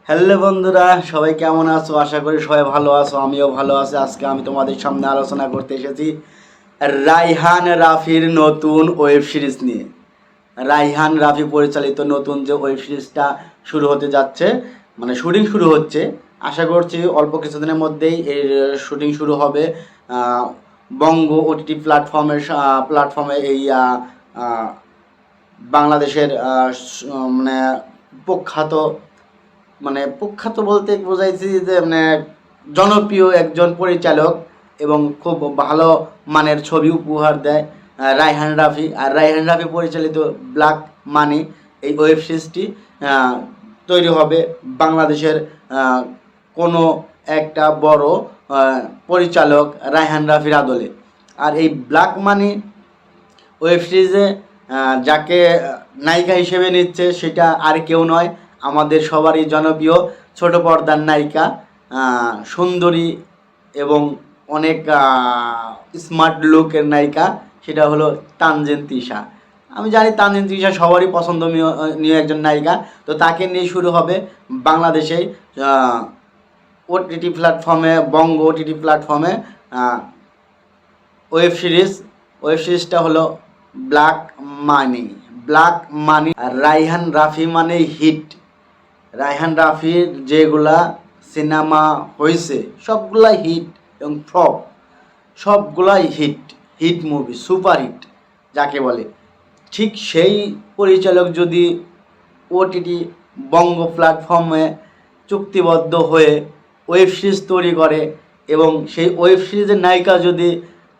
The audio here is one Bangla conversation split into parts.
হ্যালো বন্ধুরা, সবাই কেমন আছো? আশা করি সবাই ভালো আছো, আমিও ভালো আছি। আজকে আমি তোমাদের সামনে আলোচনা করতে এসেছি রায়হান রাফির নতুন ওয়েব সিরিজ নিয়ে। রায়হান রাফি পরিচালিত নতুন যে ওয়েব সিরিজটা শুরু হতে যাচ্ছে, মানে শুটিং শুরু হচ্ছে, আশা করছি অল্প কিছুদিনের মধ্যেই এর শুটিং শুরু হবে। বঙ্গ ওটিটি প্ল্যাটফর্মে এই বাংলাদেশের মানে প্রখ্যাত প্রখ্যাত বলতে বোঝাইছি যে জনপ্রিয় একজন পরিচালক এবং খুব ভালো মানের ছবি উপহার দেয় রায়হান রাফি। আর রায়হান রাফি পরিচালিত ব্ল্যাক মানি এই ওয়েব সিরিজটি তৈরি হবে বাংলাদেশের কোনো একটা বড় পরিচালক রায়হান রাফির আদলে। আর এই ব্ল্যাক মানি ওয়েব সিরিজে যাকে নায়িকা হিসেবে নিচ্ছে সেটা আর কেউ নয়, আমাদের সবারই জনপ্রিয় ছোট পর্দার নায়িকা, সুন্দরী এবং অনেক স্মার্ট লুকের নায়িকা, সেটা হলো তানজিন তিশা। আমি জানি তানজিন তিশা সবারই পছন্দনীয় একজন নায়িকা। তো তাকে নিয়ে শুরু হবে বাংলাদেশে ওটিটি প্ল্যাটফর্মে, বঙ্গ ওটিটি প্ল্যাটফর্মে ওয়েব সিরিজটা হলো ব্ল্যাক মানি। আর রায়হান রাফি মানে হিট। রায়হান রাফির যেগুলা সিনেমা হয়েছে সবগুলাই হিট এবং ফ্লপ, সবগুলাই হিট মুভি, সুপার হিট যাকে বলে। ঠিক সেই পরিচালক যদি ওটিটি বঙ্গ প্ল্যাটফর্মে চুক্তিবদ্ধ হয়ে ওয়েব সিরিজ তৈরি করে এবং সেই ওয়েব সিরিজের নায়িকা যদি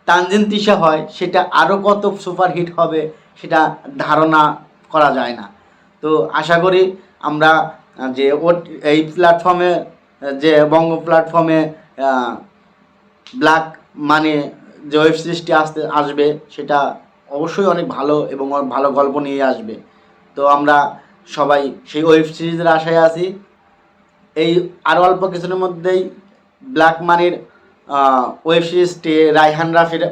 তানজিন তিশা হয়, সেটা আরও কত সুপার হিট হবে সেটা ধারণা করা যায় না। তো আশা করি আমরা যে এই প্ল্যাটফর্মে, যে বঙ্গ প্ল্যাটফর্মে ব্ল্যাক মানে যে ওয়েব সিরিজটি আসবে সেটা অবশ্যই অনেক ভালো এবং ভালো গল্প নিয়ে আসবে। তো আমরা সবাই সেই ওয়েব সিরিজের আশায় আছি। এই আরও অল্প কিছুদিনের মধ্যেই ব্ল্যাক মানির ওয়েব সিরিজটি রায়হান রাফির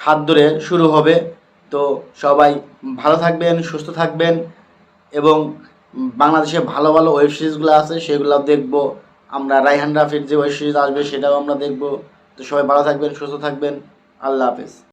হাত ধরে শুরু হবে। তো সবাই ভালো থাকবেন, সুস্থ থাকবেন এবং বাংলাদেশে ভালো ভালো ওয়েব সিরিজগুলো আছে সেগুলো দেখব আমরা। রায়হান রাফির যে ওয়েব সিরিজ আসবে সেটাও আমরা দেখব। তো সবাই ভালো থাকবেন, সুস্থ থাকবেন। আল্লাহ হাফেজ।